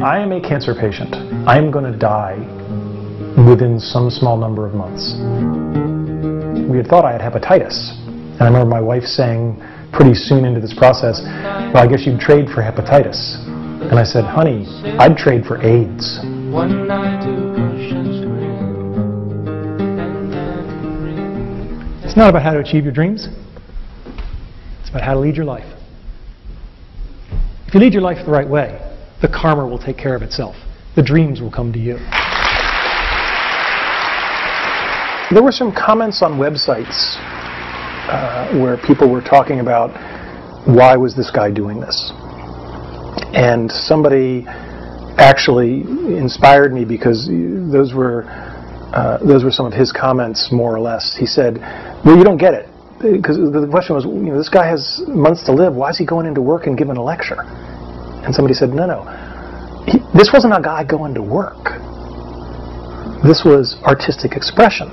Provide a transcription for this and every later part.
I am a cancer patient. I am going to die within some small number of months. We had thought I had hepatitis. And I remember my wife saying pretty soon into this process, well, I guess you'd trade for hepatitis. And I said, honey, I'd trade for AIDS. It's not about how to achieve your dreams. It's about how to lead your life. If you lead your life the right way, the karma will take care of itself. The dreams will come to you. There were some comments on websites where people were talking about, why was this guy doing this? And somebody actually inspired me, because those were some of his comments, more or less. He said, well, you don't get it. Because the question was, this guy has months to live. Why is he going into work and giving a lecture? And somebody said, no. This wasn't a guy going to work. This was artistic expression.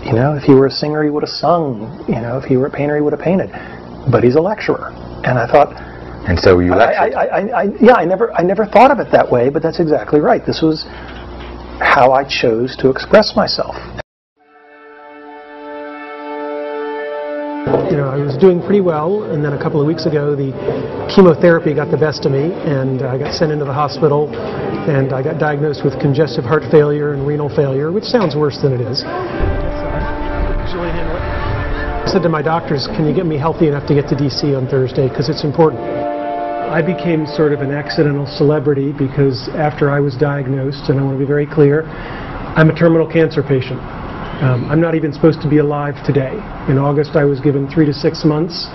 If he were a singer, he would have sung. If he were a painter, he would have painted. But he's a lecturer. And I thought... And so you lectured? I never thought of it that way, but that's exactly right. This was how I chose to express myself. I was doing pretty well, and then a couple of weeks ago, the chemotherapy got the best of me, and I got sent into the hospital, and I got diagnosed with congestive heart failure and renal failure, which sounds worse than it is. I said to my doctors, can you get me healthy enough to get to DC on Thursday, because it's important. I became sort of an accidental celebrity, because after I was diagnosed, and I want to be very clear, I'm a terminal cancer patient. I'm not even supposed to be alive today. In August, I was given 3 to 6 months.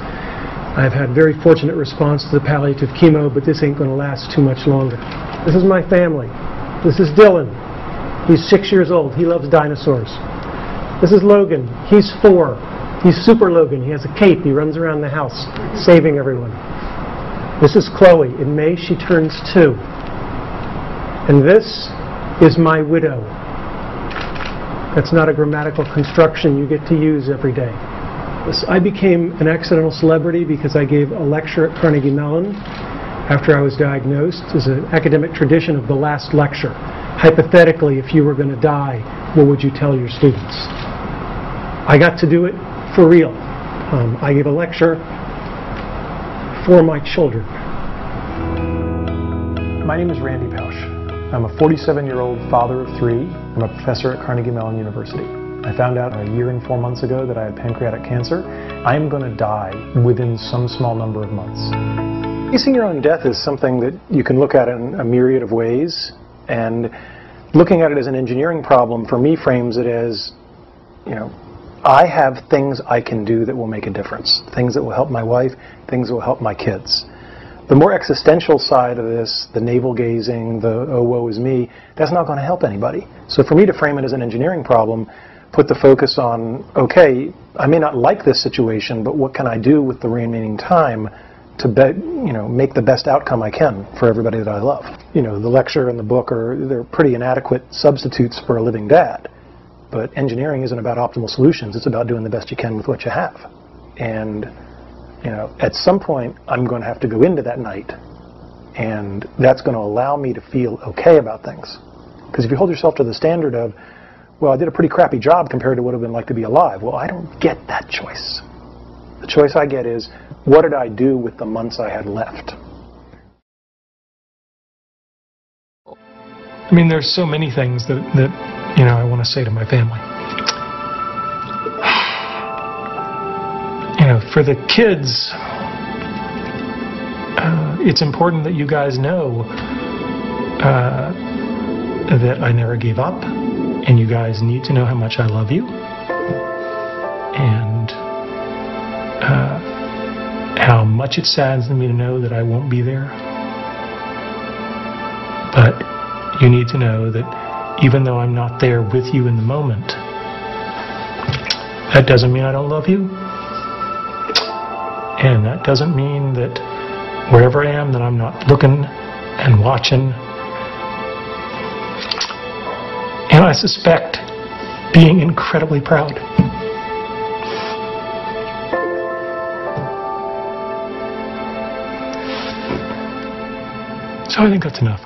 I've had very fortunate response to the palliative chemo, but this ain't going to last too much longer. This is my family. This is Dylan. He's 6 years old. He loves dinosaurs. This is Logan. He's 4. He's Super Logan. He has a cape. He runs around the house, saving everyone. This is Chloe. In May, she turns 2. And this is my widow. That's not a grammatical construction you get to use every day. I became an accidental celebrity because I gave a lecture at Carnegie Mellon after I was diagnosed. There's an academic tradition of the last lecture. Hypothetically, if you were going to die, what would you tell your students? I got to do it for real. I gave a lecture for my children. My name is Randy Pausch. I'm a 47-year-old father of 3. I'm a professor at Carnegie Mellon University. I found out a year and 4 months ago that I had pancreatic cancer. I am going to die within some small number of months. Facing your own death is something that you can look at in a myriad of ways, and looking at it as an engineering problem for me frames it as, I have things I can do that will make a difference, things that will help my wife, things that will help my kids. The more existential side of this, the navel-gazing, the oh woe is me, that's not going to help anybody. So for me to frame it as an engineering problem, put the focus on, okay, I may not like this situation, but what can I do with the remaining time to make the best outcome I can for everybody that I love. The lecture and the book they're pretty inadequate substitutes for a living dad. But engineering isn't about optimal solutions, it's about doing the best you can with what you have. And at some point, I'm going to have to go into that night, and that's going to allow me to feel okay about things. Because if you hold yourself to the standard of, well, I did a pretty crappy job compared to what it would have been like to be alive, well, I don't get that choice. The choice I get is, what did I do with the months I had left? I mean, there's so many things that I want to say to my family. For the kids, it's important that you guys know that I never gave up, and you guys need to know how much I love you, and how much it saddens me to know that I won't be there. But you need to know that even though I'm not there with you in the moment, that doesn't mean I don't love you. And that doesn't mean that wherever I am that I'm not looking and watching. And I suspect being incredibly proud. So I think that's enough.